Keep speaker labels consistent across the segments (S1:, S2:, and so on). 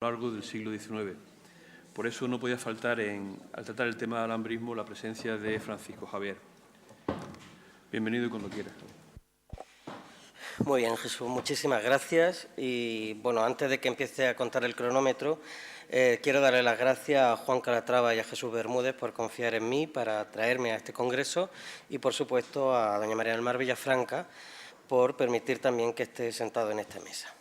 S1: a lo largo del siglo XIX. Por eso no podía faltar, al tratar el tema del alambrismo, la presencia de Francisco Javier. Bienvenido y cuando quieras.
S2: Muy bien, Jesús, muchísimas gracias. Y, bueno, antes de que empiece a contar el cronómetro, quiero darle las gracias a Juan Calatrava y a Jesús Bermúdez por confiar en mí para traerme a este congreso y, por supuesto, a doña María del Mar Villafranca por permitir también que esté sentado en esta mesa.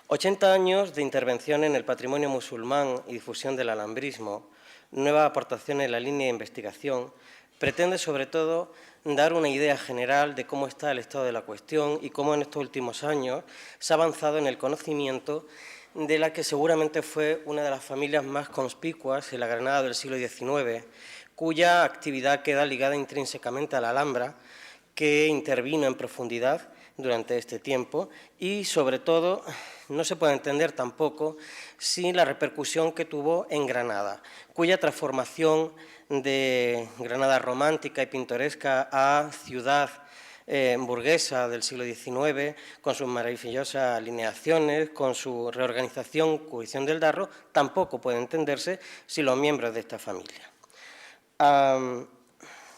S2: 80 años de intervención en el patrimonio musulmán y difusión del alambrismo, nuevas aportaciones en la línea de investigación, pretende sobre todo dar una idea general de cómo está el estado de la cuestión y cómo en estos últimos años se ha avanzado en el conocimiento de la que seguramente fue una de las familias más conspicuas en la Granada del siglo XIX, cuya actividad queda ligada intrínsecamente a la Alhambra, que intervino en profundidad durante este tiempo y, sobre todo, no se puede entender tampoco sin la repercusión que tuvo en Granada, cuya transformación de Granada romántica y pintoresca a ciudad burguesa del siglo XIX, con sus maravillosas alineaciones, con su reorganización, cubrición del Darro, tampoco puede entenderse sin los miembros de esta familia.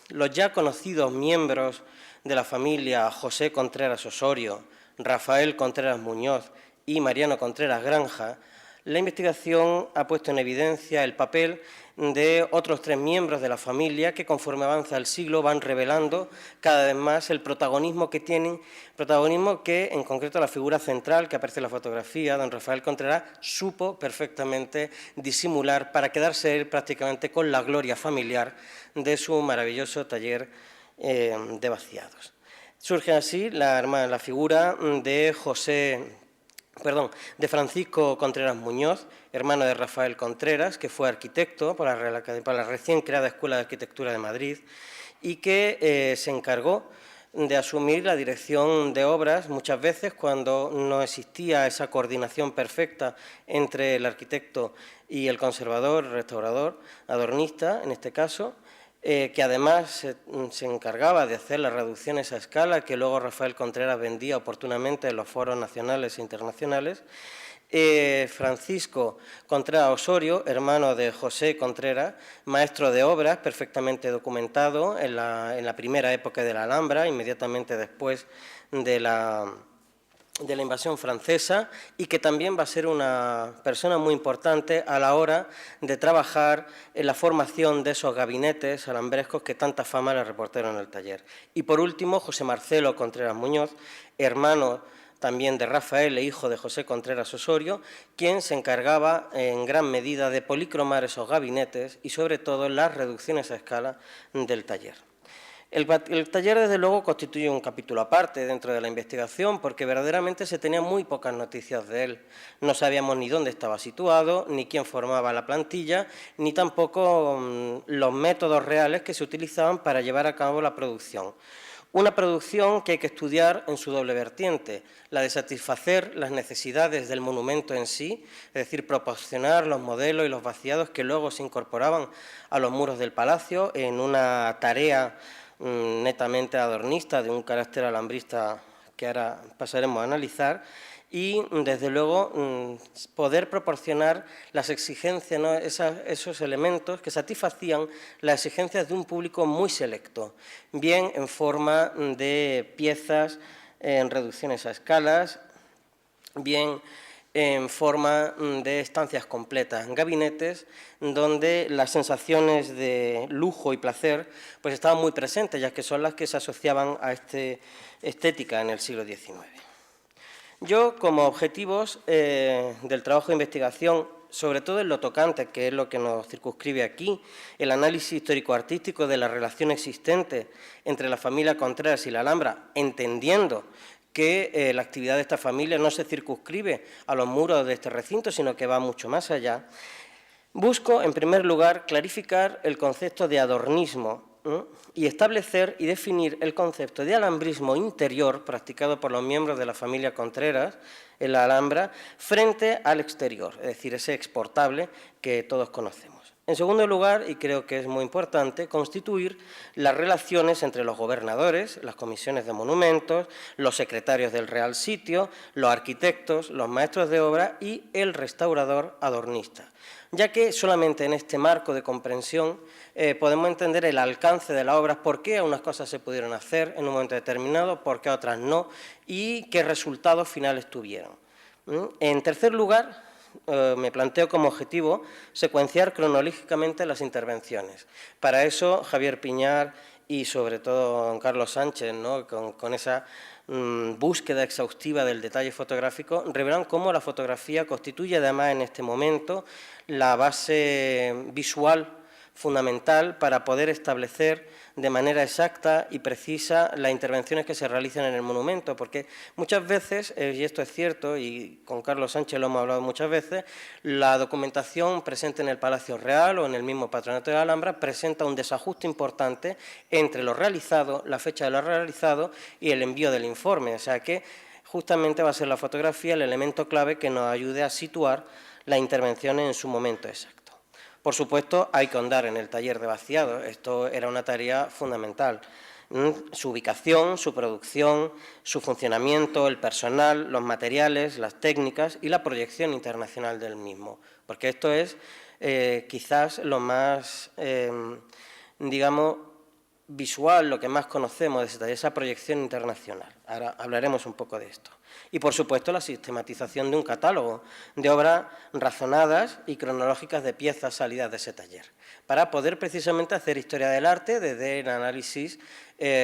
S2: Los ya conocidos miembros de la familia José Contreras Osorio, Rafael Contreras Muñoz y Mariano Contreras Granja, la investigación ha puesto en evidencia el papel de otros 3 miembros de la familia que, conforme avanza el siglo, van revelando cada vez más el protagonismo que tienen, protagonismo que, en concreto, la figura central que aparece en la fotografía, don Rafael Contreras, supo perfectamente disimular para quedarse él prácticamente con la gloria familiar de su maravilloso taller de vaciados. Surge así la figura de Francisco Contreras Muñoz, hermano de Rafael Contreras, que fue arquitecto para la recién creada Escuela de Arquitectura de Madrid y que se encargó de asumir la dirección de obras muchas veces cuando no existía esa coordinación perfecta entre el arquitecto y el conservador, restaurador, adornista en este caso, que además se encargaba de hacer las reducciones a escala que luego Rafael Contreras vendía oportunamente en los foros nacionales e internacionales. Francisco Contreras Osorio, hermano de José Contreras, maestro de obras, perfectamente documentado en la primera época de la Alhambra, inmediatamente después de la invasión francesa, y que también va a ser una persona muy importante a la hora de trabajar en la formación de esos gabinetes alambrescos que tanta fama le reportaron en el taller. Y por último, José Marcelo Contreras Muñoz, hermano también de Rafael e hijo de José Contreras Osorio, quien se encargaba en gran medida de policromar esos gabinetes y sobre todo las reducciones a escala del taller. El taller, desde luego, constituye un capítulo aparte dentro de la investigación porque verdaderamente se tenían muy pocas noticias de él. No sabíamos ni dónde estaba situado, ni quién formaba la plantilla, ni tampoco los métodos reales que se utilizaban para llevar a cabo la producción. Una producción que hay que estudiar en su doble vertiente, la de satisfacer las necesidades del monumento en sí, es decir, proporcionar los modelos y los vaciados que luego se incorporaban a los muros del palacio en una tarea netamente adornista, de un carácter alambrista que ahora pasaremos a analizar, y, desde luego, poder proporcionar las exigencias, ¿no? esos elementos que satisfacían las exigencias de un público muy selecto, bien en forma de piezas en reducciones a escalas, bien en forma de estancias completas, en gabinetes donde las sensaciones de lujo y placer pues estaban muy presentes, ya que son las que se asociaban a esta estética en el siglo XIX. Yo, como objetivos del trabajo de investigación, sobre todo en lo tocante, que es lo que nos circunscribe aquí, el análisis histórico-artístico de la relación existente entre la familia Contreras y la Alhambra, entendiendo que la actividad de esta familia no se circunscribe a los muros de este recinto, sino que va mucho más allá, busco, en primer lugar, clarificar el concepto de adornismo y establecer y definir el concepto de alambrismo interior practicado por los miembros de la familia Contreras en la Alhambra frente al exterior, es decir, ese exportable que todos conocemos. En segundo lugar, y creo que es muy importante, constituir las relaciones entre los gobernadores, las comisiones de monumentos, los secretarios del Real Sitio, los arquitectos, los maestros de obra y el restaurador adornista, ya que solamente en este marco de comprensión podemos entender el alcance de las obras, por qué unas cosas se pudieron hacer en un momento determinado, por qué otras no, y qué resultados finales tuvieron. En tercer lugar, me planteo como objetivo secuenciar cronológicamente las intervenciones. Para eso, Javier Piñar y sobre todo don Carlos Sánchez, ¿no?, con esa búsqueda exhaustiva del detalle fotográfico, revelan cómo la fotografía constituye además en este momento la base visual fundamental para poder establecer de manera exacta y precisa las intervenciones que se realizan en el monumento, porque muchas veces, y esto es cierto, y con Carlos Sánchez lo hemos hablado muchas veces, la documentación presente en el Palacio Real o en el mismo Patronato de la Alhambra presenta un desajuste importante entre lo realizado, la fecha de lo realizado y el envío del informe, o sea que justamente va a ser la fotografía el elemento clave que nos ayude a situar las intervenciones en su momento exacto. Por supuesto, hay que ahondar en el taller de vaciado, esto era una tarea fundamental. Su ubicación, su producción, su funcionamiento, el personal, los materiales, las técnicas y la proyección internacional del mismo, porque esto es quizás lo más, digamos, visual, lo que más conocemos de ese taller, esa proyección internacional. Ahora hablaremos un poco de esto. Y, por supuesto, la sistematización de un catálogo de obras razonadas y cronológicas de piezas salidas de ese taller, para poder precisamente hacer historia del arte desde el análisis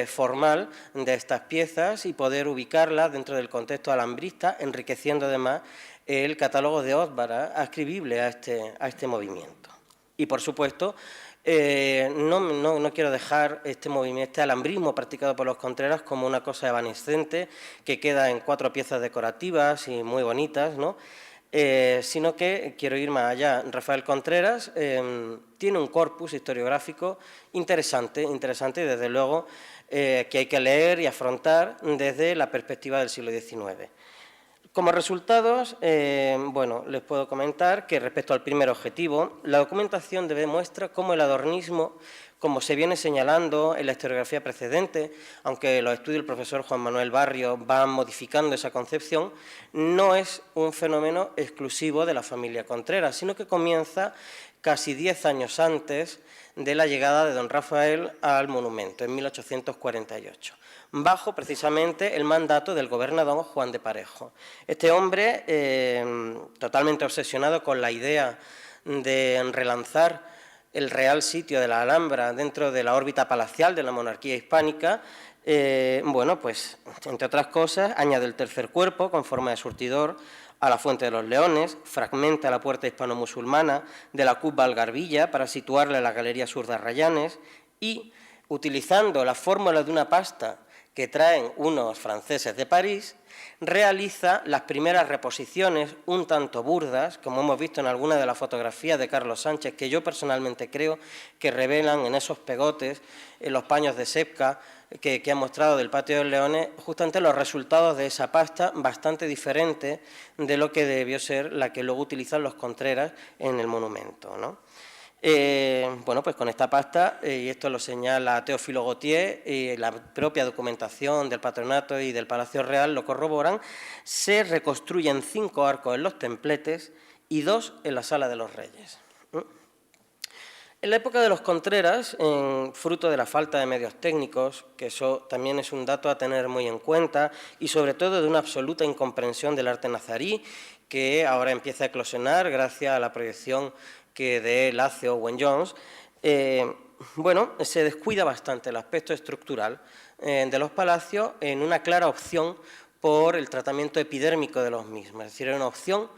S2: formal de estas piezas y poder ubicarlas dentro del contexto alambrista, enriqueciendo además el catálogo de Osbara ascribible a este movimiento. Y, por supuesto, no quiero dejar este movimiento, este alambrismo practicado por los Contreras como una cosa evanescente que queda en 4 piezas decorativas y muy bonitas, ¿no? Sino que quiero ir más allá. Rafael Contreras tiene un corpus historiográfico interesante y desde luego que hay que leer y afrontar desde la perspectiva del siglo XIX. Como resultados, bueno, les puedo comentar que respecto al primer objetivo, la documentación demuestra cómo el adornismo, como se viene señalando en la historiografía precedente, aunque los estudios del profesor Juan Manuel Barrio van modificando esa concepción, no es un fenómeno exclusivo de la familia Contreras, sino que comienza casi 10 años antes de la llegada de don Rafael al monumento, en 1848. Bajo precisamente el mandato del gobernador Juan de Parejo. Este hombre, totalmente obsesionado con la idea de relanzar el Real Sitio de la Alhambra dentro de la órbita palacial de la monarquía hispánica, bueno, pues, entre otras cosas, añade el tercer cuerpo con forma de surtidor a la Fuente de los Leones, fragmenta la puerta hispano-musulmana de la Cub Valgarbilla para situarla en la Galería Sur de Arrayanes y, utilizando la fórmula de una pasta que traen unos franceses de París, realiza las primeras reposiciones un tanto burdas, como hemos visto en algunas de las fotografías de Carlos Sánchez, que yo personalmente creo que revelan en esos pegotes, en los paños de Sepka que ha mostrado del Patio de los Leones, justamente los resultados de esa pasta bastante diferentes de lo que debió ser la que luego utilizan los Contreras en el monumento, ¿no? Bueno, pues con esta pasta, y esto lo señala Teófilo Gautier, y la propia documentación del Patronato y del Palacio Real lo corroboran, se reconstruyen 5 arcos en los templetes y 2 en la Sala de los Reyes. En la época de los Contreras, fruto de la falta de medios técnicos, que eso también es un dato a tener muy en cuenta, y sobre todo de una absoluta incomprensión del arte nazarí, que ahora empieza a eclosionar gracias a la proyección que de Lace Owen Jones, bueno, se descuida bastante el aspecto estructural de los palacios en una clara opción por el tratamiento epidérmico de los mismos, es decir, una opción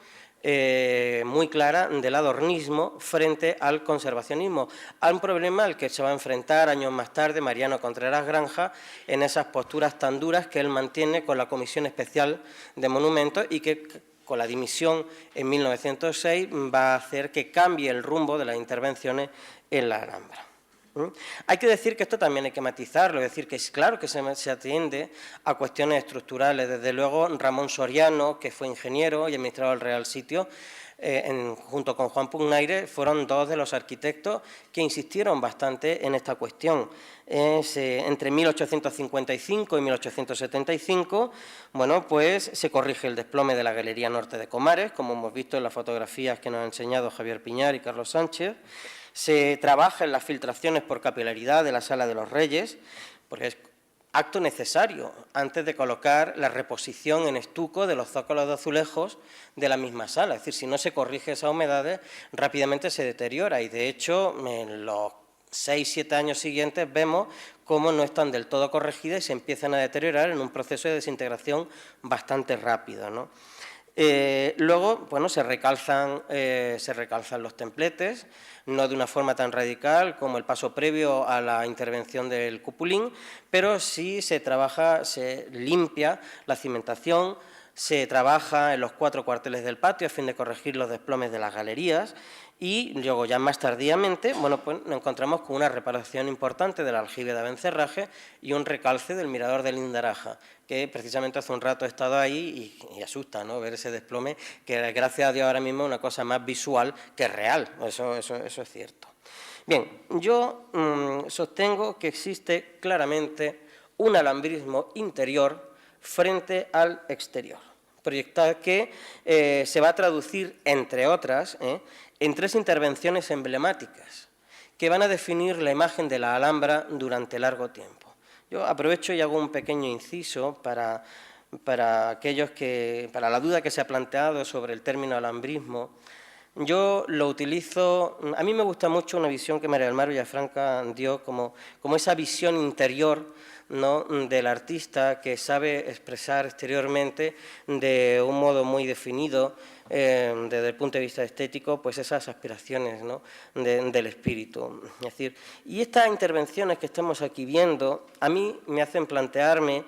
S2: muy clara del adornismo frente al conservacionismo, a un problema al que se va a enfrentar años más tarde Mariano Contreras Granja en esas posturas tan duras que él mantiene con la Comisión Especial de Monumentos y que con la dimisión en 1906 va a hacer que cambie el rumbo de las intervenciones en la Alhambra. Hay que decir que esto también hay que matizarlo, es decir, que es claro que se atiende a cuestiones estructurales. Desde luego, Ramón Soriano, que fue ingeniero y administrador del Real Sitio, junto con Juan Pugnaire, fueron dos de los arquitectos que insistieron bastante en esta cuestión. Entre 1855 y 1875, bueno, pues se corrige el desplome de la Galería Norte de Comares, como hemos visto en las fotografías que nos han enseñado Javier Piñar y Carlos Sánchez. Se trabaja en las filtraciones por capilaridad de la Sala de los Reyes, porque es acto necesario antes de colocar la reposición en estuco de los zócalos de azulejos de la misma sala. Es decir, si no se corrige esas humedades, rápidamente se deteriora y, de hecho, en los 6-7 años siguientes vemos cómo no están del todo corregidas y se empiezan a deteriorar en un proceso de desintegración bastante rápido, ¿no? Luego, bueno, se recalzan los templetes, no de una forma tan radical como el paso previo a la intervención del cupulín, pero sí se trabaja, se limpia la cimentación, se trabaja en los 4 cuarteles del patio a fin de corregir los desplomes de las galerías y luego ya más tardíamente, bueno, pues nos encontramos con una reparación importante del aljibe de Abencerraje y un recalce del mirador de Lindaraja, que precisamente hace un rato he estado ahí y asusta, ¿no?, ver ese desplome, que gracias a Dios ahora mismo es una cosa más visual que real, eso es cierto. Bien, yo sostengo que existe claramente un alambrismo interior frente al exterior, proyectado que se va a traducir, entre otras, en 3 intervenciones emblemáticas que van a definir la imagen de la Alhambra durante largo tiempo. Yo aprovecho y hago un pequeño inciso para la duda que se ha planteado sobre el término alambrismo. Yo lo utilizo, a mí me gusta mucho una visión que María del Mar Villafranca dio como esa visión interior, ¿no?, del artista que sabe expresar exteriormente de un modo muy definido, desde el punto de vista estético, pues esas aspiraciones, ¿no?, del espíritu. Es decir, y estas intervenciones que estamos aquí viendo, a mí me hacen plantearme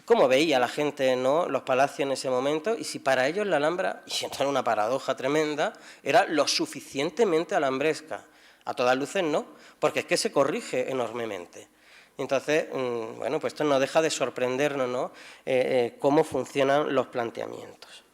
S2: cómo veía la gente, ¿no?, los palacios en ese momento, y si para ellos la Alhambra, y esto era una paradoja tremenda, era lo suficientemente alambresca. A todas luces no, porque es que se corrige enormemente. Entonces, bueno, pues esto no deja de sorprendernos, ¿no?, cómo funcionan los planteamientos.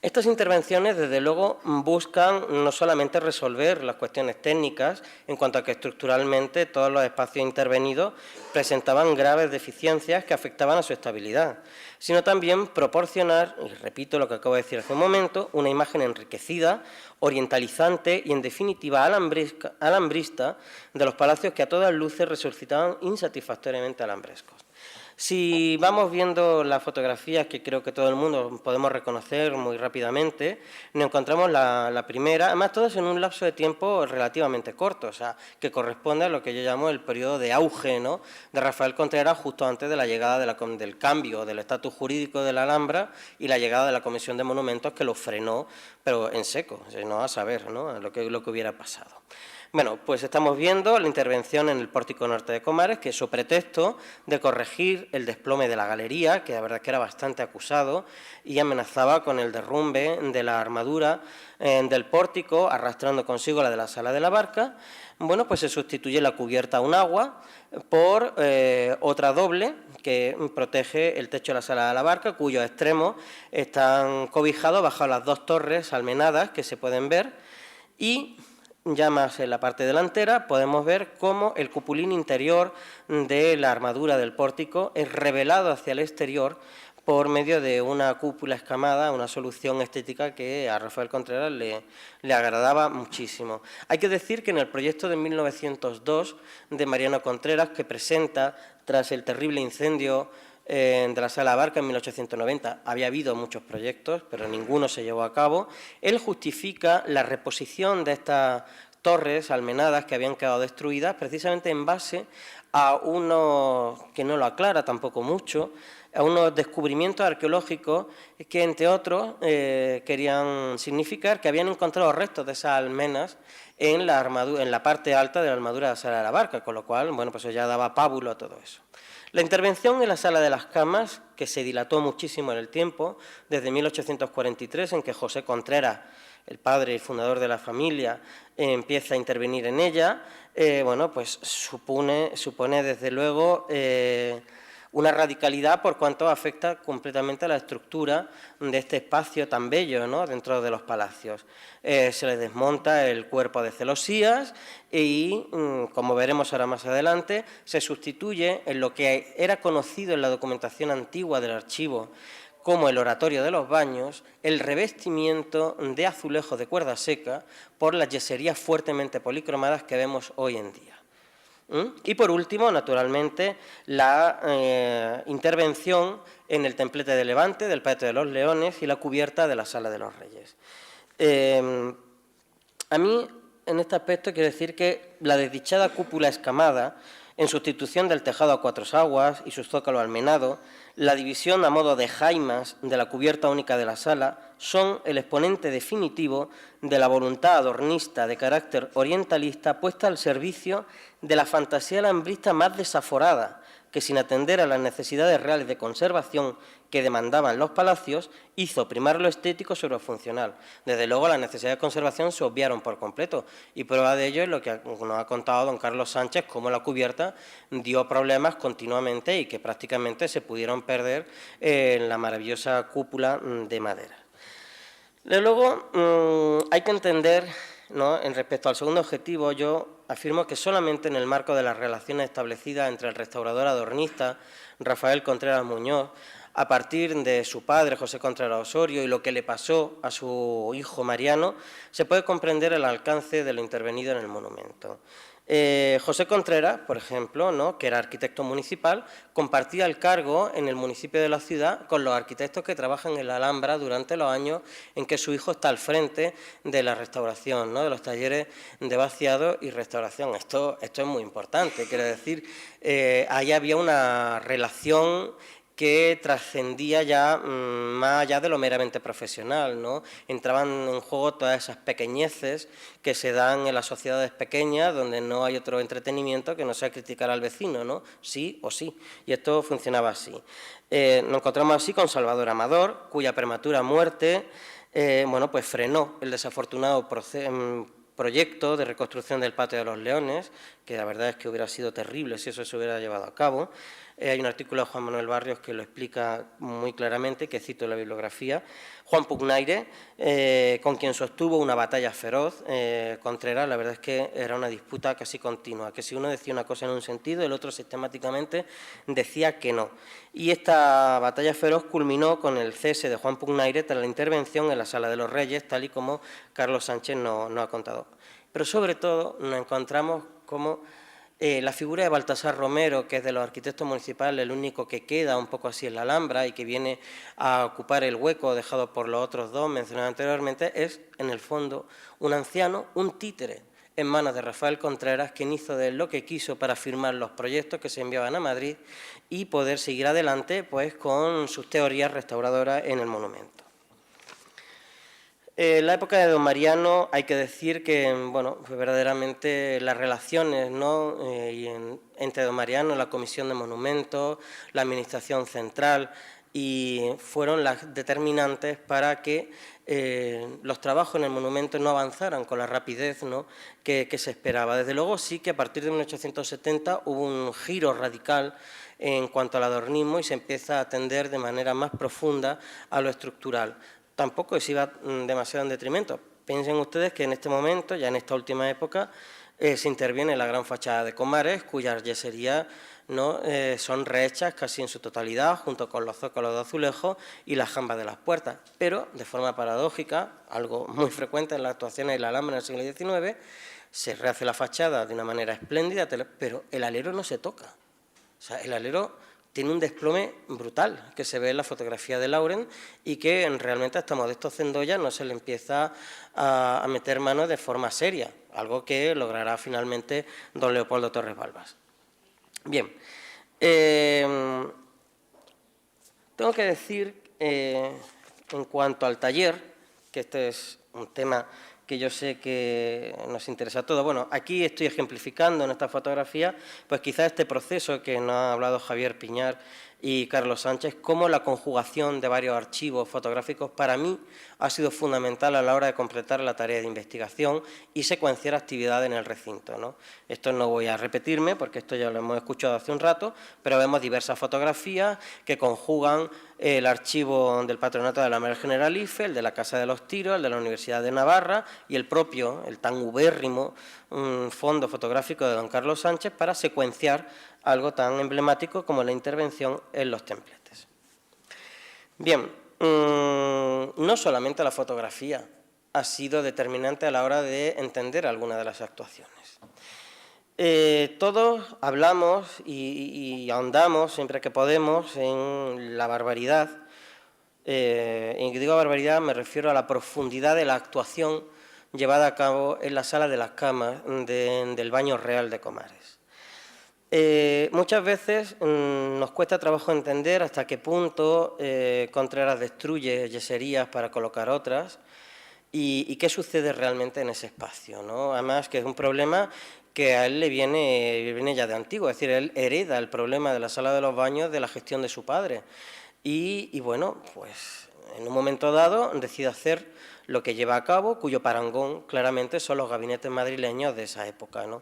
S2: Estas intervenciones, desde luego, buscan no solamente resolver las cuestiones técnicas, en cuanto a que estructuralmente todos los espacios intervenidos presentaban graves deficiencias que afectaban a su estabilidad, sino también proporcionar, y repito lo que acabo de decir hace un momento, una imagen enriquecida, orientalizante y, en definitiva, alambrista de los palacios que a todas luces resultaban insatisfactoriamente alambrescos. Si vamos viendo las fotografías, que creo que todo el mundo podemos reconocer muy rápidamente, nos encontramos la primera, además todas en un lapso de tiempo relativamente corto, o sea, que corresponde a lo que yo llamo el periodo de auge, ¿no?, de Rafael Contreras, justo antes de la llegada del cambio del estatus jurídico de la Alhambra y la llegada de la Comisión de Monumentos, que lo frenó, pero en seco, no a saber, ¿no?, lo que hubiera pasado. Bueno, pues estamos viendo la intervención en el Pórtico Norte de Comares, que es su pretexto de corregir el desplome de la galería, que la verdad es que era bastante acusado y amenazaba con el derrumbe de la armadura del pórtico, arrastrando consigo la de la Sala de la Barca. Bueno, pues se sustituye la cubierta a un agua por otra doble que protege el techo de la Sala de la Barca, cuyos extremos están cobijados bajo las 2 torres almenadas que se pueden ver, y ya más en la parte delantera podemos ver cómo el cupulín interior de la armadura del pórtico es revelado hacia el exterior por medio de una cúpula escamada, una solución estética que a Rafael Contreras le agradaba muchísimo. Hay que decir que en el proyecto de 1902 de Mariano Contreras, que presenta tras el terrible incendio de la Sala de la Barca en 1890, había habido muchos proyectos, pero ninguno se llevó a cabo. Él justifica la reposición de estas torres almenadas que habían quedado destruidas precisamente en base a unos, que no lo aclara tampoco mucho, a unos descubrimientos arqueológicos que, entre otros, querían significar que habían encontrado restos de esas almenas en la parte alta de la armadura de la Sala de la Barca, con lo cual, bueno, pues ya daba pábulo a todo eso. La intervención en la Sala de las Camas, que se dilató muchísimo en el tiempo, desde 1843, en que José Contreras, el padre y fundador de la familia, empieza a intervenir en ella, bueno, pues supone desde luego Una radicalidad por cuanto afecta completamente a la estructura de este espacio tan bello, ¿no?, dentro de los palacios. Se les desmonta el cuerpo de celosías y, como veremos ahora más adelante, se sustituye en lo que era conocido en la documentación antigua del archivo como el oratorio de los baños, el revestimiento de azulejos de cuerda seca por las yeserías fuertemente policromadas que vemos hoy en día. Y por último, naturalmente, la intervención en el templete de Levante, del Patio de los Leones y la cubierta de la Sala de los Reyes. A mí, en este aspecto, quiero decir que la desdichada cúpula escamada, en sustitución del tejado a cuatro aguas y su zócalo almenado, la división a modo de jaimas de la cubierta única de la sala son el exponente definitivo de la voluntad adornista de carácter orientalista puesta al servicio de la fantasía alambrista más desaforada, que sin atender a las necesidades reales de conservación que demandaban los palacios, hizo primar lo estético sobre lo funcional. Desde luego, las necesidades de conservación se obviaron por completo, y prueba de ello es lo que nos ha contado don Carlos Sánchez, cómo la cubierta dio problemas continuamente y que prácticamente se pudieron perder en la maravillosa cúpula de madera. Desde luego, hay que entender, ¿no?, en respecto al segundo objetivo, yo afirmo que solamente en el marco de las relaciones establecidas entre el restaurador adornista Rafael Contreras Muñoz, a partir de su padre José Contreras Osorio y lo que le pasó a su hijo Mariano, se puede comprender el alcance de lo intervenido en el monumento. José Contreras, por ejemplo, ¿no?, que era arquitecto municipal, compartía el cargo en el municipio de la ciudad con los arquitectos que trabajan en la Alhambra durante los años en que su hijo está al frente de la restauración, ¿no?, de los talleres de vaciado y restauración. Esto es muy importante, quiero decir, ahí había una relación que trascendía ya más allá de lo meramente profesional, ¿no? Entraban en juego todas esas pequeñeces que se dan en las sociedades pequeñas, donde no hay otro entretenimiento que no sea criticar al vecino, ¿no? Sí o sí, y esto funcionaba así. Nos encontramos así con Salvador Amador, cuya prematura muerte pues frenó el desafortunado proyecto de reconstrucción del Patio de los Leones, que la verdad es que hubiera sido terrible si eso se hubiera llevado a cabo. Hay un artículo de Juan Manuel Barrios que lo explica muy claramente, que cito en la bibliografía. Juan Pugnaire, con quien sostuvo una batalla feroz, Contreras, la verdad es que era una disputa casi continua, que si uno decía una cosa en un sentido, el otro sistemáticamente decía que no. Y esta batalla feroz culminó con el cese de Juan Pugnaire tras la intervención en la Sala de los Reyes, tal y como Carlos Sánchez nos ha contado. Pero sobre todo nos encontramos como la figura de Baltasar Romero, que es de los arquitectos municipales el único que queda un poco así en la Alhambra y que viene a ocupar el hueco dejado por los otros dos mencionados anteriormente, es en el fondo un anciano, un títere en manos de Rafael Contreras, quien hizo de él lo que quiso para firmar los proyectos que se enviaban a Madrid y poder seguir adelante pues, con sus teorías restauradoras en el monumento. En la época de don Mariano hay que decir que verdaderamente las relaciones, ¿no?, entre don Mariano, la Comisión de Monumentos, la Administración Central, y fueron las determinantes para que los trabajos en el monumento no avanzaran con la rapidez, ¿no?, que se esperaba. Desde luego sí que a partir de 1870 hubo un giro radical en cuanto al adornismo y se empieza a atender de manera más profunda a lo estructural. Tampoco se iba demasiado en detrimento. Piensen ustedes que en este momento, ya en esta última época, se interviene en la gran fachada de Comares, cuyas yeserías, ¿no?, son rehechas casi en su totalidad, junto con los zócalos de azulejo y las jambas de las puertas. Pero, de forma paradójica, algo muy frecuente en las actuaciones de la Alhambra en el siglo XIX, se rehace la fachada de una manera espléndida, pero el alero no se toca. O sea, el alero tiene un desplome brutal, que se ve en la fotografía de Lauren y que realmente hasta Modesto Cendoya no se le empieza a meter mano de forma seria, algo que logrará finalmente don Leopoldo Torres Balbás. Bien, tengo que decir, en cuanto al taller, que este es un tema que yo sé que nos interesa a todos. Bueno, aquí estoy ejemplificando en esta fotografía, pues quizás este proceso que nos ha hablado Javier Piñar y Carlos Sánchez, cómo la conjugación de varios archivos fotográficos para mí ha sido fundamental a la hora de completar la tarea de investigación y secuenciar actividades en el recinto, ¿no? Esto no voy a repetirme porque esto ya lo hemos escuchado hace un rato, pero vemos diversas fotografías que conjugan el archivo del Patronato de la Alhambra del Generalife, el de la Casa de los Tiros, el de la Universidad de Navarra y el propio, el tan ubérrimo fondo fotográfico de don Carlos Sánchez para secuenciar algo tan emblemático como la intervención en los templetes. Bien, no solamente la fotografía ha sido determinante a la hora de entender algunas de las actuaciones. Todos hablamos y ahondamos siempre que podemos en la barbaridad. En que digo barbaridad me refiero a la profundidad de la actuación llevada a cabo en la sala de las camas del Baño Real de Comares. Muchas veces nos cuesta trabajo entender hasta qué punto Contreras destruye yeserías para colocar otras y qué sucede realmente en ese espacio, ¿no? Además que es un problema que a él le viene ya de antiguo, es decir, él hereda el problema de la sala de los baños de la gestión de su padre y bueno, pues en un momento dado decide hacer lo que lleva a cabo, cuyo parangón claramente son los gabinetes madrileños de esa época, ¿no?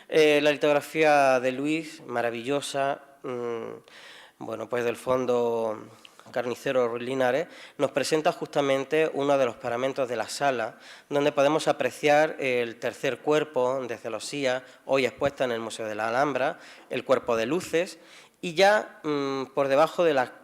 S2: La litografía de Luis, maravillosa, bueno, pues del fondo Carnicero Ruiz Linares, nos presenta justamente uno de los paramentos de la sala, donde podemos apreciar el tercer cuerpo de celosía, hoy expuesta en el Museo de la Alhambra, el cuerpo de luces, y ya por debajo de la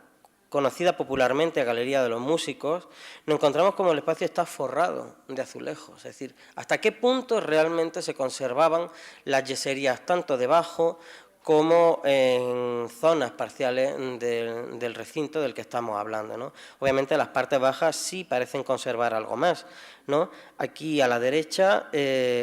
S2: conocida popularmente Galería de los Músicos, nos encontramos como el espacio está forrado de azulejos, es decir, hasta qué punto realmente se conservaban las yeserías tanto debajo como en zonas parciales del recinto del que estamos hablando, ¿no? Obviamente las partes bajas sí parecen conservar algo más, ¿no? Aquí a la derecha,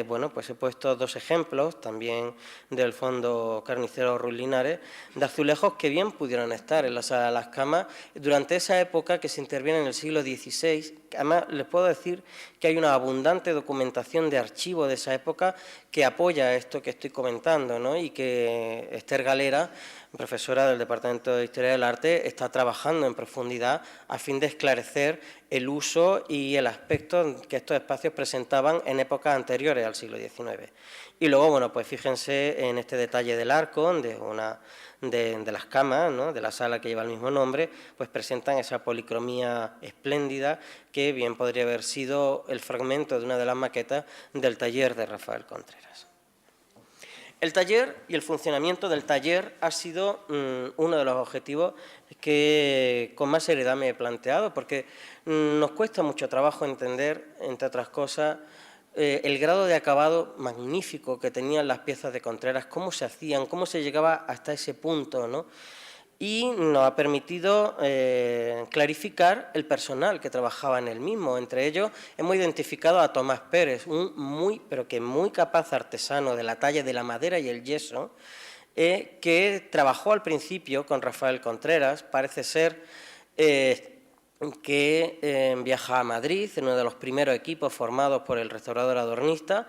S2: bueno, pues he puesto dos ejemplos también del fondo Carnicero Ruiz Linares, de azulejos que bien pudieron estar en la sala de las camas durante esa época que se interviene en el siglo XVI. Además, les puedo decir que hay una abundante documentación de archivo de esa época que apoya esto que estoy comentando, ¿no? Y que Esther Galera, profesora del Departamento de Historia del Arte, está trabajando en profundidad a fin de esclarecer el uso y el aspecto que estos espacios presentaban en épocas anteriores al siglo XIX. Y luego, bueno, pues fíjense en este detalle del arco, de las camas, ¿no? De la sala que lleva el mismo nombre, pues presentan esa policromía espléndida que bien podría haber sido el fragmento de una de las maquetas del taller de Rafael Contreras. El taller y el funcionamiento del taller ha sido uno de los objetivos que con más seriedad me he planteado, porque nos cuesta mucho trabajo entender, entre otras cosas, el grado de acabado magnífico que tenían las piezas de Contreras, cómo se hacían, cómo se llegaba hasta ese punto, ¿no? Y nos ha permitido clarificar el personal que trabajaba en el mismo. Entre ellos hemos identificado a Tomás Pérez, un muy capaz artesano de la talla de la madera y el yeso, que trabajó al principio con Rafael Contreras. Parece ser que viaja a Madrid en uno de los primeros equipos formados por el restaurador adornista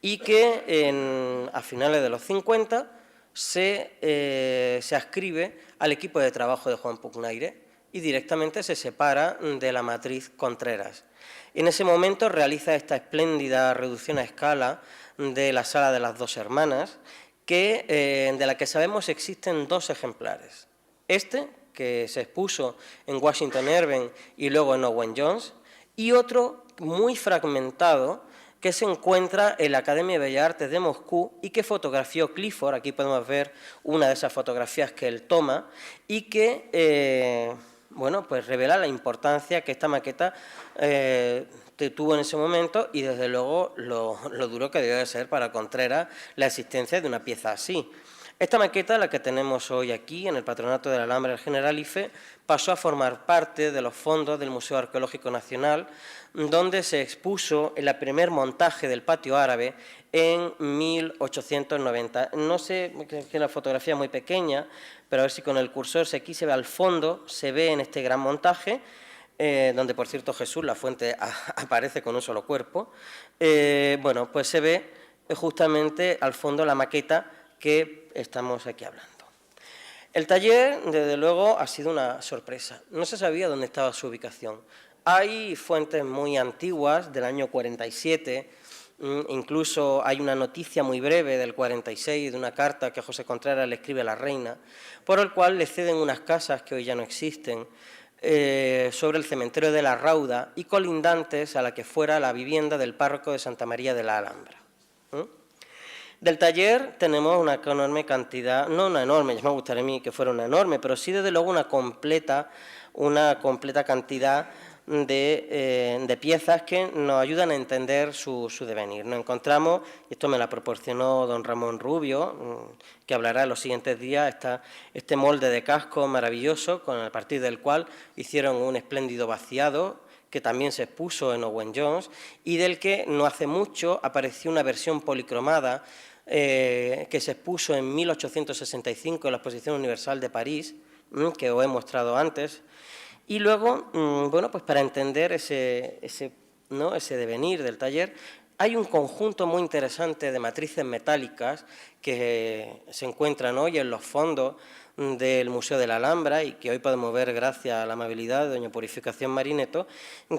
S2: y que a finales de los 50 se adscribe al equipo de trabajo de Juan Pugnaire y directamente se separa de la matriz Contreras. En ese momento realiza esta espléndida reducción a escala de la Sala de las Dos Hermanas, de la que sabemos existen dos ejemplares. Este, que se expuso en Washington Irving y luego en Owen Jones, y otro muy fragmentado que se encuentra en la Academia de Bellas Artes de Moscú y que fotografió Clifford. Aquí podemos ver una de esas fotografías que él toma y que bueno, pues revela la importancia que esta maqueta tuvo en ese momento y desde luego lo duro que debe ser para Contreras la existencia de una pieza así. Esta maqueta, la que tenemos hoy aquí en el Patronato de la Alhambra del Generalife, pasó a formar parte de los fondos del Museo Arqueológico Nacional, donde se expuso el primer montaje del patio árabe en 1890. No sé, que la fotografía es muy pequeña, pero a ver si con el cursor aquí se ve al fondo, se ve en este gran montaje, donde por cierto Jesús, la fuente, aparece con un solo cuerpo. Bueno, pues se ve justamente al fondo la maqueta que estamos aquí hablando. El taller, desde luego, ha sido una sorpresa. No se sabía dónde estaba su ubicación. Hay fuentes muy antiguas, del año 47, incluso hay una noticia muy breve del 46 de una carta que José Contreras le escribe a la reina, por el cual le ceden unas casas que hoy ya no existen, sobre el cementerio de la Rauda y colindantes a la que fuera la vivienda del párroco de Santa María de la Alhambra. Del taller tenemos una enorme cantidad, no una enorme, ya me gustaría a mí que fuera una enorme, pero sí desde luego una completa cantidad de piezas que nos ayudan a entender su devenir. Nos encontramos, y esto me la proporcionó don Ramón Rubio, que hablará en los siguientes días, este molde de casco maravilloso, a partir del cual hicieron un espléndido vaciado, que también se expuso en Owen Jones, y del que no hace mucho apareció una versión policromada que se expuso en 1865 en la Exposición Universal de París, que os he mostrado antes. Y luego, bueno, pues para entender ese devenir del taller, hay un conjunto muy interesante de matrices metálicas que se encuentran hoy en los fondos del Museo de la Alhambra y que hoy podemos ver gracias a la amabilidad de doña Purificación Marineto,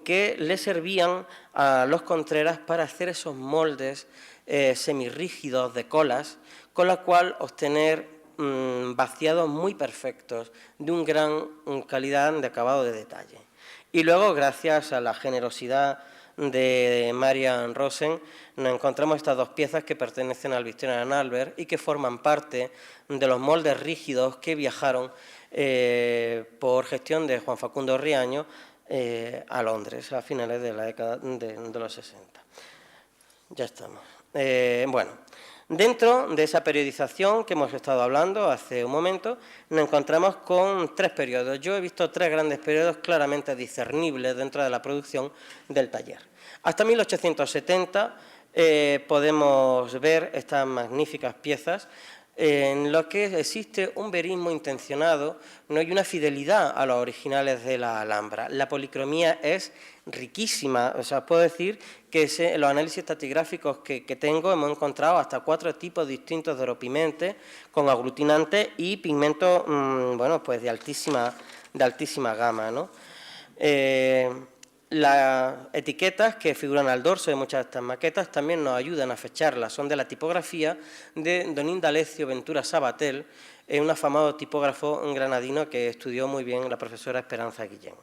S2: que le servían a los Contreras para hacer esos moldes semirrígidos de colas, con la cual obtener vaciados muy perfectos, de una gran calidad de acabado de detalle. Y luego, gracias a la generosidad de Marian Rosen, nos encontramos estas dos piezas que pertenecen al Victorian Albert y que forman parte de los moldes rígidos que viajaron por gestión de Juan Facundo Riaño a Londres a finales de la década de los 60. Ya estamos. Bueno, dentro de esa periodización que hemos estado hablando hace un momento, nos encontramos con tres periodos. Yo he visto tres grandes periodos claramente discernibles dentro de la producción del taller. Hasta 1870 podemos ver estas magníficas piezas en lo que existe un verismo intencionado, no hay una fidelidad a los originales de la Alhambra. La policromía es riquísima, o sea, puedo decir que en los análisis estratigráficos que tengo hemos encontrado hasta 4 tipos distintos de oropigmentes con aglutinantes y pigmentos, bueno, pues de altísima gama, ¿no? Las etiquetas que figuran al dorso de muchas de estas maquetas también nos ayudan a fecharlas. Son de la tipografía de don Indalecio Ventura Sabatel, un afamado tipógrafo granadino que estudió muy bien la profesora Esperanza Guillén.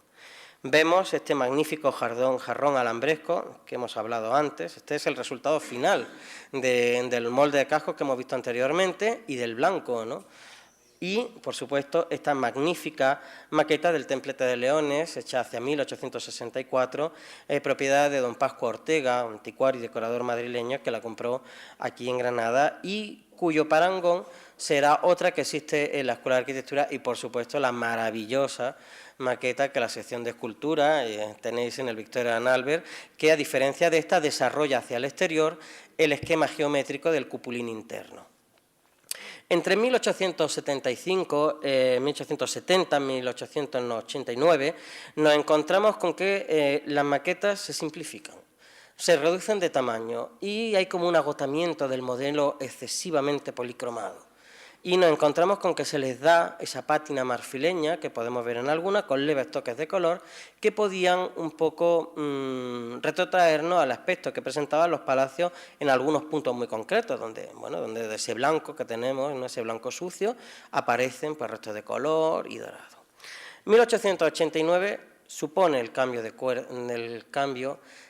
S2: Vemos este magnífico jarrón alambresco que hemos hablado antes. Este es el resultado final del molde de casco que hemos visto anteriormente y del blanco, ¿no? Y, por supuesto, esta magnífica maqueta del Templete de Leones, hecha hacia 1864, propiedad de don Pascual Ortega, un anticuario y decorador madrileño que la compró aquí en Granada y cuyo parangón será otra que existe en la Escuela de Arquitectura y, por supuesto, la maravillosa maqueta que la sección de escultura tenéis en el Victorian Albert, que, a diferencia de esta, desarrolla hacia el exterior el esquema geométrico del cupulín interno. Entre 1875, 1870 y 1889 nos encontramos con que las maquetas se simplifican, se reducen de tamaño y hay como un agotamiento del modelo excesivamente policromado. Y nos encontramos con que se les da esa pátina marfileña, que podemos ver en algunas, con leves toques de color, que podían un poco retrotraernos al aspecto que presentaban los palacios en algunos puntos muy concretos, donde de ese blanco que tenemos, ¿no? Ese blanco sucio, aparecen pues, restos de color y dorado. 1889 supone el cambio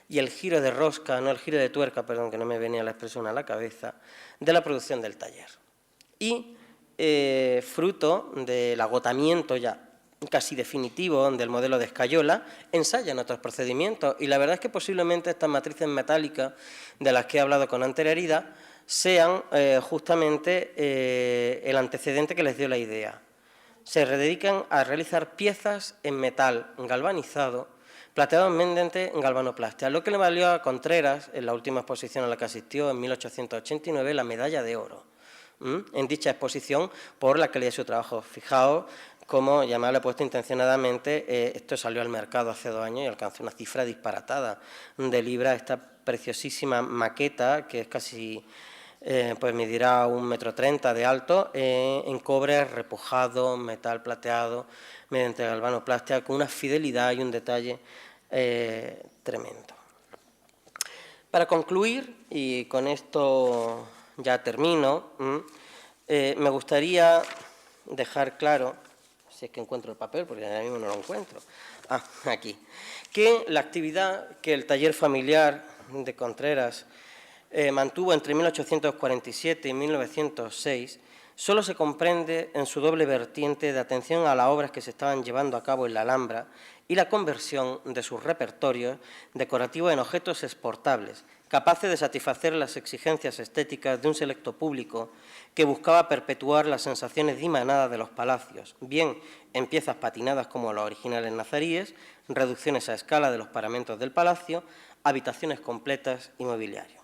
S2: y el giro de rosca, no el giro de tuerca, perdón, que no me venía la expresión a la cabeza, de la producción del taller. Y fruto del agotamiento ya casi definitivo del modelo de escayola, ensayan otros procedimientos y la verdad es que posiblemente estas matrices metálicas de las que he hablado con anterioridad sean justamente el antecedente que les dio la idea. Se dedican a realizar piezas en metal galvanizado, plateado mediante galvanoplastia, lo que le valió a Contreras, en la última exposición a la que asistió en 1889, la medalla de oro en dicha exposición por la calidad de su trabajo. Fijaos cómo, ya me lo he puesto intencionadamente, esto salió al mercado hace 2 años y alcanzó una cifra disparatada de libras, esta preciosísima maqueta que es casi pues medirá 1,30 m de alto, en cobre repujado, metal plateado, mediante galvanoplastia, con una fidelidad y un detalle tremendo. Para concluir, y con esto ya termino, me gustaría dejar claro, si es que encuentro el papel, porque ahora mismo no lo encuentro, aquí, que la actividad que el taller familiar de Contreras mantuvo entre 1847 y 1906 solo se comprende en su doble vertiente de atención a las obras que se estaban llevando a cabo en la Alhambra y la conversión de sus repertorios decorativos en objetos exportables, capaces de satisfacer las exigencias estéticas de un selecto público que buscaba perpetuar las sensaciones dimanadas de los palacios, bien en piezas patinadas como los originales nazaríes, reducciones a escala de los paramentos del palacio, habitaciones completas y mobiliario.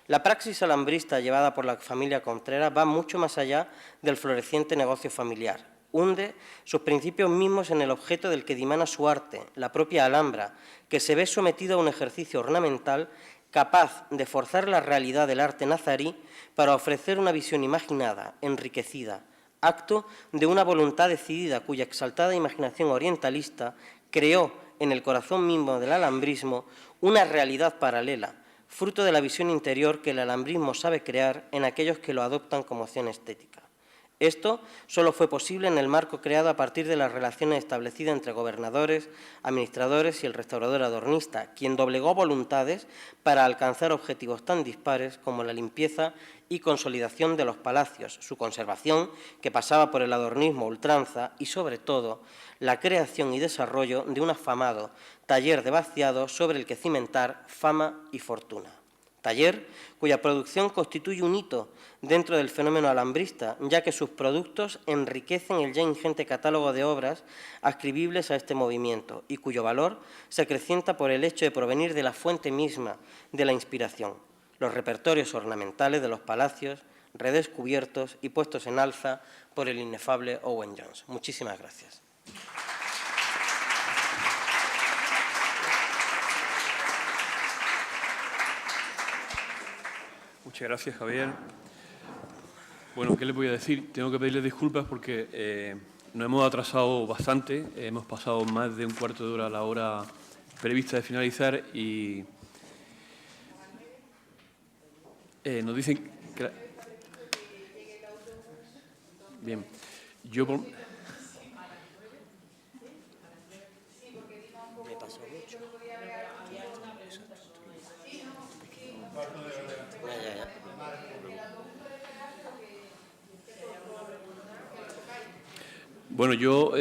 S2: La praxis alambrista llevada por la familia Contreras va mucho más allá del floreciente negocio familiar. Hunde sus principios mismos en el objeto del que dimana su arte, la propia Alhambra, que se ve sometido a un ejercicio ornamental capaz de forzar la realidad del arte nazarí para ofrecer una visión imaginada, enriquecida, acto de una voluntad decidida cuya exaltada imaginación orientalista creó en el corazón mismo del alhambrismo una realidad paralela, fruto de la visión interior que el alhambrismo sabe crear en aquellos que lo adoptan como opción estética. Esto solo fue posible en el marco creado a partir de las relaciones establecidas entre gobernadores, administradores y el restaurador adornista, quien doblegó voluntades para alcanzar objetivos tan dispares como la limpieza y consolidación de los palacios, su conservación, que pasaba por el adornismo a ultranza, y, sobre todo, la creación y desarrollo de un afamado taller de vaciado sobre el que cimentar fama y fortuna. Taller cuya producción constituye un hito dentro del fenómeno alambrista, ya que sus productos enriquecen el ya ingente catálogo de obras adscribibles a este movimiento y cuyo valor se acrecienta por el hecho de provenir de la fuente misma de la inspiración, los repertorios ornamentales de los palacios, redescubiertos y puestos en alza por el inefable Owen Jones. Muchísimas gracias.
S1: Muchas gracias, Javier. Bueno, ¿qué les voy a decir? Tengo que pedirles disculpas porque nos hemos atrasado bastante. Hemos pasado más de un cuarto de hora a la hora prevista de finalizar y nos dicen que... Bien, yo... Me pasó mucho. Bueno, yo,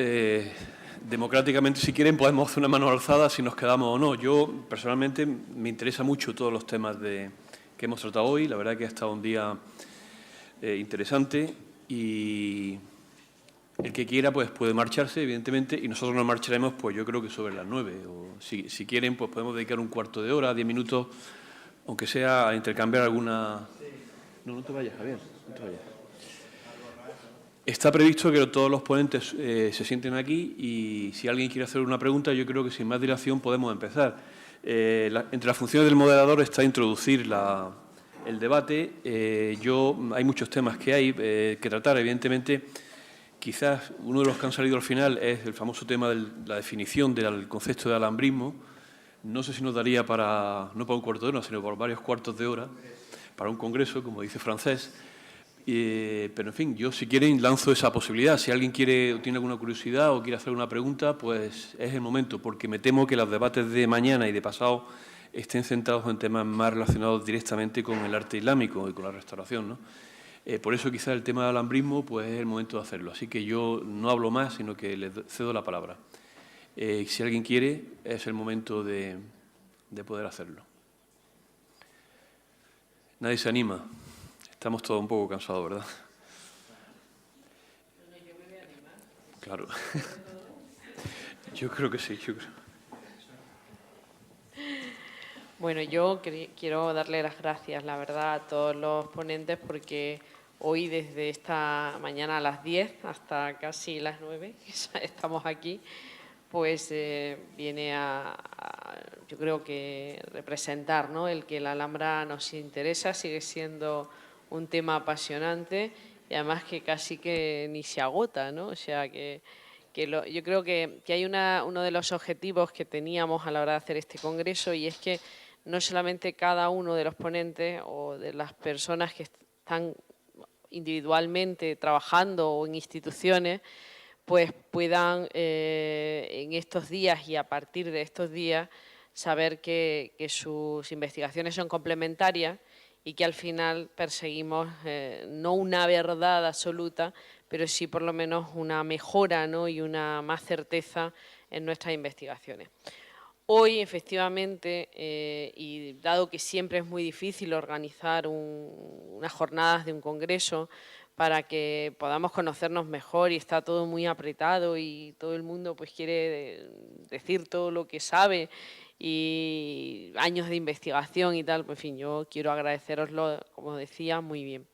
S1: democráticamente, si quieren, podemos hacer una mano alzada si nos quedamos o no. Yo, personalmente, me interesa mucho todos los temas que hemos tratado hoy. La verdad que ha estado un día interesante y el que quiera pues puede marcharse, evidentemente, y nosotros nos marcharemos, pues yo creo que sobre las 9. O si quieren, pues podemos dedicar un cuarto de hora, 10 minutos, aunque sea a intercambiar alguna... No te vayas, Javier, no te vayas. Está previsto que todos los ponentes se sienten aquí y si alguien quiere hacer una pregunta, yo creo que sin más dilación podemos empezar. Entre las funciones del moderador está introducir el debate. Hay muchos temas que hay que tratar, evidentemente. Quizás uno de los que han salido al final es el famoso tema de la definición del concepto de alhambrismo. No sé si nos daría no para un cuarto de hora, sino por varios cuartos de hora, para un congreso, como dice Francés. Pero, en fin, yo si quieren lanzo esa posibilidad. Si alguien tiene alguna curiosidad o quiere hacer una pregunta, pues es el momento, porque me temo que los debates de mañana y de pasado estén centrados en temas más relacionados directamente con el arte islámico y con la restauración, ¿no? Por eso quizás el tema del alhambrismo pues, es el momento de hacerlo. Así que yo no hablo más, sino que le cedo la palabra. Si alguien quiere, es el momento de poder hacerlo. Nadie se anima. Estamos todos un poco cansados, ¿verdad?
S3: Yo me voy a animar.
S1: Claro. Yo creo que sí, yo creo.
S3: Bueno, yo quiero darle las gracias, la verdad, a todos los ponentes porque hoy desde esta mañana a las 10 hasta casi las 9, estamos aquí, pues viene yo creo que representar, ¿no?, el que la Alhambra nos interesa, sigue siendo un tema apasionante y además que casi que ni se agota, ¿no? O sea, yo creo que hay uno de los objetivos que teníamos a la hora de hacer este congreso, y es que no solamente cada uno de los ponentes o de las personas que están individualmente trabajando o en instituciones, pues puedan en estos días y a partir de estos días saber que sus investigaciones son complementarias y que al final perseguimos no una verdad absoluta, pero sí por lo menos una mejora, ¿no?, y una más certeza en nuestras investigaciones. Hoy, efectivamente, y dado que siempre es muy difícil organizar unas jornadas de un congreso para que podamos conocernos mejor, y está todo muy apretado y todo el mundo pues quiere decir todo lo que sabe y años de investigación y tal, pues en fin, yo quiero agradeceroslo, como decía, muy bien.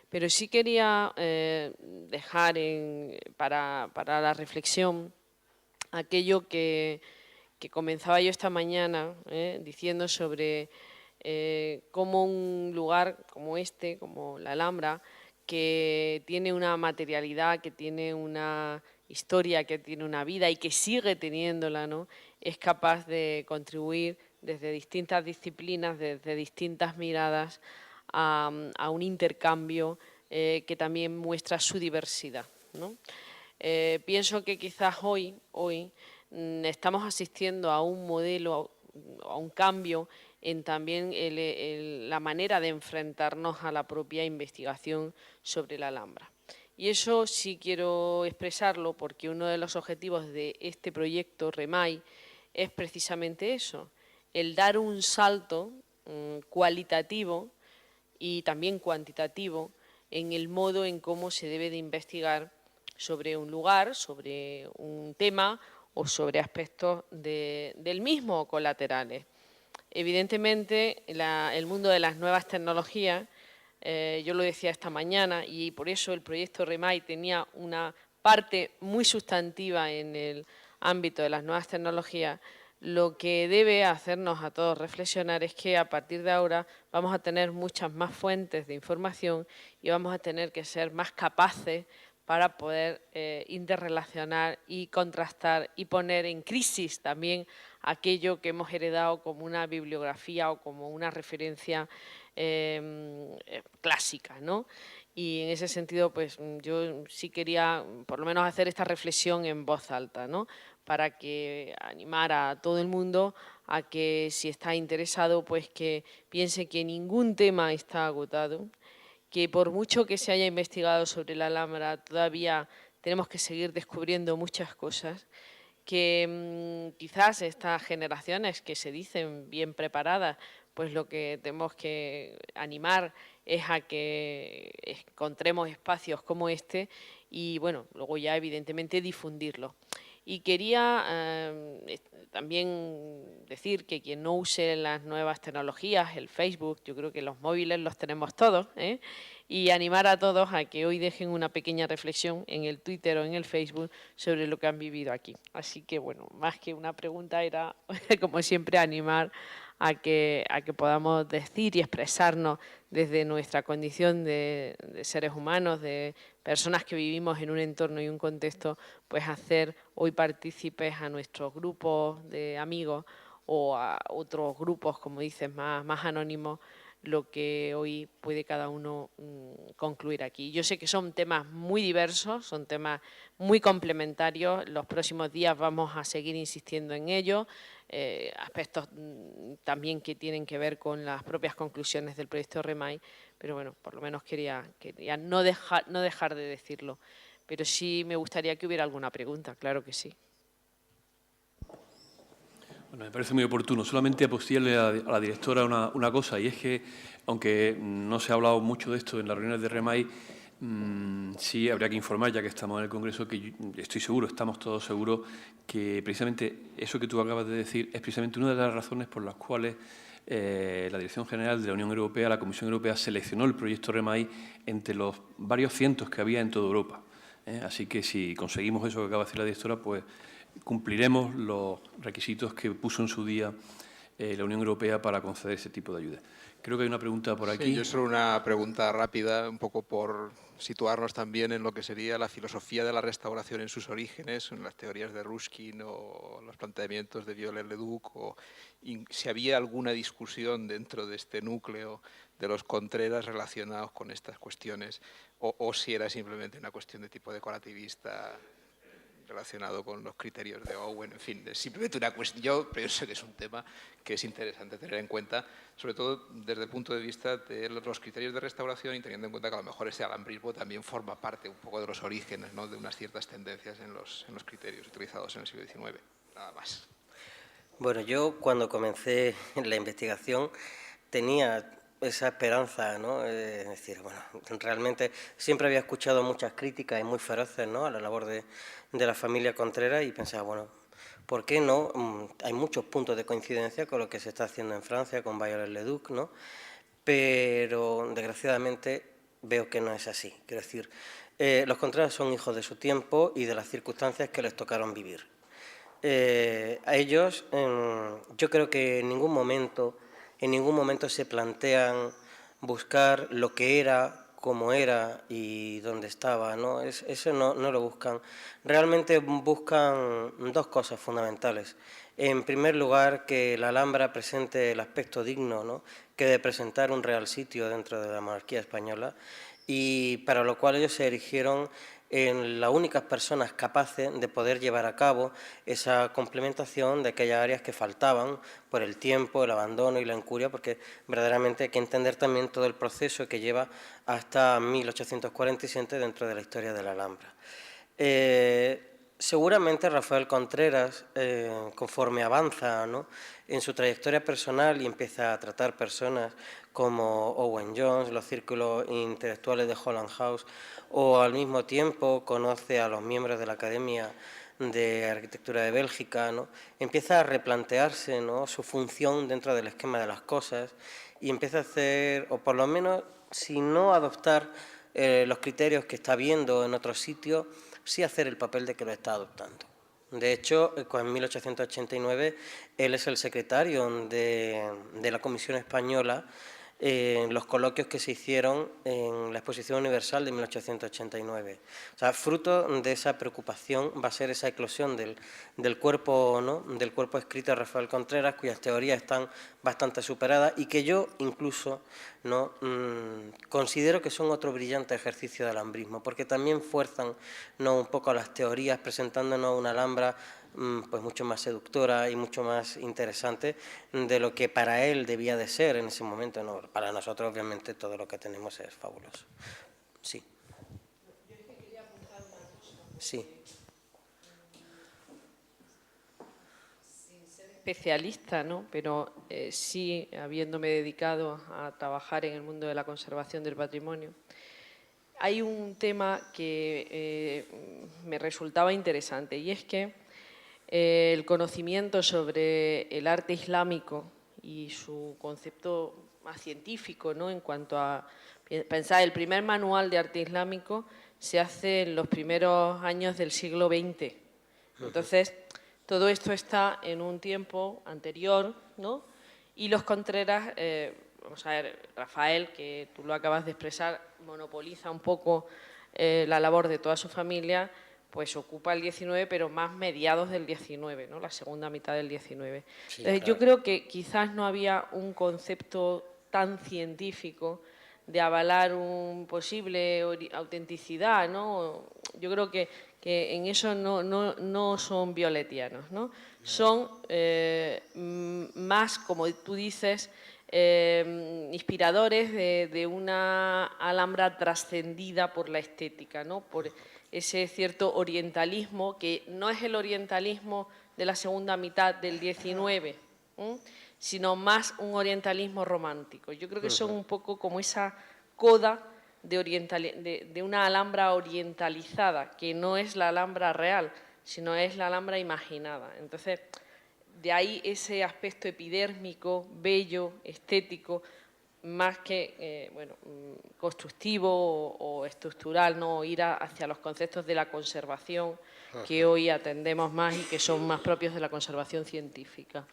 S3: Pero sí quería dejar para la reflexión aquello que comenzaba yo esta mañana diciendo sobre cómo un lugar como este, como la Alhambra, que tiene una materialidad, que tiene una historia, que tiene una vida y que sigue teniéndola, ¿no?, es capaz de contribuir desde distintas disciplinas, desde distintas miradas, a un intercambio que también muestra su diversidad, ¿no? Pienso que quizás hoy estamos asistiendo a un modelo, a un cambio en también la manera de enfrentarnos a la propia investigación sobre la Alhambra. Y eso sí quiero expresarlo porque uno de los objetivos de este proyecto REMAI es precisamente eso, el dar un salto cualitativo y también cuantitativo en el modo en cómo se debe de investigar sobre un lugar, sobre un tema o sobre aspectos del mismo o colaterales. Evidentemente, el mundo de las nuevas tecnologías, yo lo decía esta mañana, y por eso el proyecto REMAI tenía una parte muy sustantiva en el ámbito de las nuevas tecnologías. Lo que debe hacernos a todos reflexionar es que a partir de ahora vamos a tener muchas más fuentes de información y vamos a tener que ser más capaces para poder interrelacionar y contrastar y poner en crisis también aquello que hemos heredado como una bibliografía o como una referencia clásica, ¿no? Y en ese sentido, pues yo sí quería por lo menos hacer esta reflexión en voz alta, ¿no?, para que animar a todo el mundo a que, si está interesado, pues que piense que ningún tema está agotado, que por mucho que se haya investigado sobre la Alhambra, todavía tenemos que seguir descubriendo muchas cosas, que quizás estas generaciones que se dicen bien preparadas, pues lo que tenemos que animar es a que encontremos espacios como este y, bueno, luego ya evidentemente difundirlo. Y quería también decir que quien no use las nuevas tecnologías, el Facebook, yo creo que los móviles los tenemos todos, y animar a todos a que hoy dejen una pequeña reflexión en el Twitter o en el Facebook sobre lo que han vivido aquí. Así que, bueno, más que una pregunta era, como siempre, animar a que podamos decir y expresarnos desde nuestra condición de seres humanos, de personas que vivimos en un entorno y un contexto, pues hacer hoy partícipes a nuestros grupos de amigos o a otros grupos, como dices, más anónimos, lo que hoy puede cada uno concluir aquí. Yo sé que son temas muy diversos, son temas muy complementarios. Los próximos días vamos a seguir insistiendo en ello, aspectos también que tienen que ver con las propias conclusiones del proyecto REMAI, pero bueno, por lo menos quería no dejar de decirlo. Pero sí me gustaría que hubiera alguna pregunta, claro que sí.
S1: Bueno, me parece muy oportuno. Solamente apostillarle a la directora una cosa, y es que, aunque no se ha hablado mucho de esto en las reuniones de REMAI, sí habría que informar, ya que estamos en el Congreso, que estoy seguro, estamos todos seguros, que precisamente eso que tú acabas de decir es precisamente una de las razones por las cuales la Dirección General de la Unión Europea, la Comisión Europea, seleccionó el proyecto REMAI entre los varios cientos que había en toda Europa. Así que si conseguimos eso que acaba de decir la directora, pues cumpliremos los requisitos que puso en su día la Unión Europea para conceder ese tipo de ayuda. Creo que hay una pregunta por aquí.
S4: Sí, yo solo una pregunta rápida, un poco por situarnos también en lo que sería la filosofía de la restauración en sus orígenes, en las teorías de Ruskin o los planteamientos de Viollet-le-Duc, o si había alguna discusión dentro de este núcleo de los Contreras relacionados con estas cuestiones, o si era simplemente una cuestión de tipo decorativista relacionado con los criterios de Owen, en fin, es simplemente una cuestión. Yo pienso que es un tema que es interesante tener en cuenta, sobre todo desde el punto de vista de los criterios de restauración y teniendo en cuenta que a lo mejor ese alambrismo también forma parte un poco de los orígenes, ¿no?, de unas ciertas tendencias en los criterios utilizados en el siglo XIX. Nada más.
S2: Bueno, yo cuando comencé la investigación tenía esa esperanza, ¿no? Es decir, bueno, realmente siempre había escuchado muchas críticas y muy feroces, ¿no?, a la labor de la familia Contreras y pensaba, bueno, ¿por qué no? Hay muchos puntos de coincidencia con lo que se está haciendo en Francia, con Viollet-le-Duc, ¿no? Pero desgraciadamente veo que no es así. Quiero decir, los Contreras son hijos de su tiempo y de las circunstancias que les tocaron vivir. A ellos, yo creo que en ningún momento se plantean buscar lo que era, cómo era y dónde estaba, ¿no? Eso no lo buscan. Realmente buscan dos cosas fundamentales. En primer lugar, que la Alhambra presente el aspecto digno, ¿no?, que de presentar un real sitio dentro de la monarquía española, y para lo cual ellos se erigieron en las únicas personas capaces de poder llevar a cabo esa complementación de aquellas áreas que faltaban por el tiempo, el abandono y la incuria, porque verdaderamente hay que entender también todo el proceso que lleva hasta 1847 dentro de la historia de la Alhambra. Seguramente Rafael Contreras, conforme avanza, ¿no?, en su trayectoria personal y empieza a tratar personas como Owen Jones, los círculos intelectuales de Holland House, o al mismo tiempo conoce a los miembros de la Academia de Arquitectura de Bélgica, ¿no?, empieza a replantearse, ¿no?, su función dentro del esquema de las cosas y empieza a hacer, o por lo menos, si no adoptar los criterios que está viendo en otros sitios, sí hacer el papel de que lo está adoptando. De hecho, en 1889 él es el secretario de la Comisión Española en los coloquios que se hicieron en la Exposición Universal de 1889. O sea, fruto de esa preocupación va a ser esa eclosión del cuerpo, ¿no?, del cuerpo escrito de Rafael Contreras, cuyas teorías están bastante superadas y que yo incluso, ¿no?, considero que son otro brillante ejercicio de alambrismo, porque también fuerzan, ¿no?, un poco a las teorías, presentándonos una Alhambra pues mucho más seductora y mucho más interesante de lo que para él debía de ser en ese momento. No, para nosotros obviamente todo lo que tenemos es fabuloso. Sí. Sí.
S3: Sin ser especialista, ¿no?, pero sí habiéndome dedicado a trabajar en el mundo de la conservación del patrimonio, hay un tema que me resultaba interesante y es que el conocimiento sobre el arte islámico y su concepto más científico, ¿no?, en cuanto a pensar, el primer manual de arte islámico se hace en los primeros años del siglo XX. Entonces, todo esto está en un tiempo anterior, ¿no? Y los Contreras, vamos a ver, Rafael, que tú lo acabas de expresar, monopoliza un poco la labor de toda su familia, pues ocupa el 19, pero más mediados del 19, ¿no?, la segunda mitad del 19.
S2: Sí,
S3: Entonces,
S2: claro.
S3: yo creo que quizás no había un concepto tan científico de avalar un posible autenticidad, ¿no? Yo creo que en eso no son violetianos, ¿no? Son más, como tú dices, inspiradores de una Alhambra trascendida por la estética, ¿no?, por ese cierto orientalismo, que no es el orientalismo de la segunda mitad del 19, sino más un orientalismo romántico. Yo creo que son un poco como esa coda de una Alhambra orientalizada, que no es la Alhambra real, sino es la Alhambra imaginada. Entonces, de ahí ese aspecto epidérmico, bello, estético, más que constructivo o estructural, no ir hacia los conceptos de la conservación que hoy atendemos más y que son más propios de la conservación científica.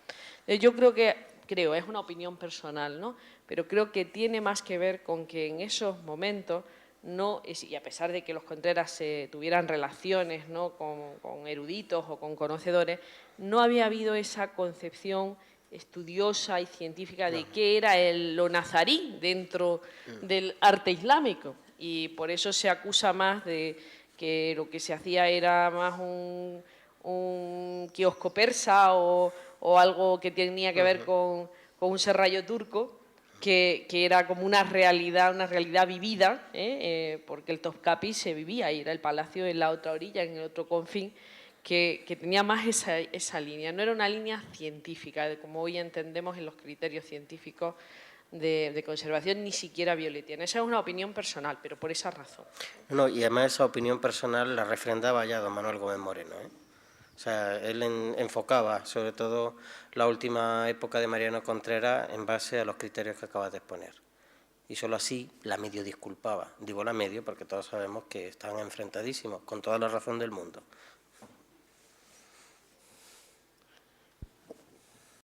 S3: Yo creo que creo, es una opinión personal, ¿no? Pero creo que tiene más que ver con que en esos momentos no, y a pesar de que los Contreras tuvieran relaciones, ¿no?, con eruditos o con conocedores, no había habido esa concepción estudiosa y científica de qué era lo nazarí dentro del arte islámico. Y por eso se acusa más de que lo que se hacía era más un kiosco persa o algo que tenía que ver con un serrallo turco, que era como una realidad vivida, porque el Topkapi se vivía y era el palacio en la otra orilla, en el otro confín, que tenía más esa línea. No era una línea científica, como hoy entendemos en los criterios científicos de conservación, ni siquiera violetiana. Esa es una opinión personal, pero por esa razón.
S2: No, y además esa opinión personal la refrendaba ya don Manuel Gómez Moreno, ¿eh? O sea, él enfocaba sobre todo la última época de Mariano Contreras en base a los criterios que acabas de exponer. Y solo así la medio disculpaba. Digo la medio porque todos sabemos que están enfrentadísimos, con toda la razón del mundo.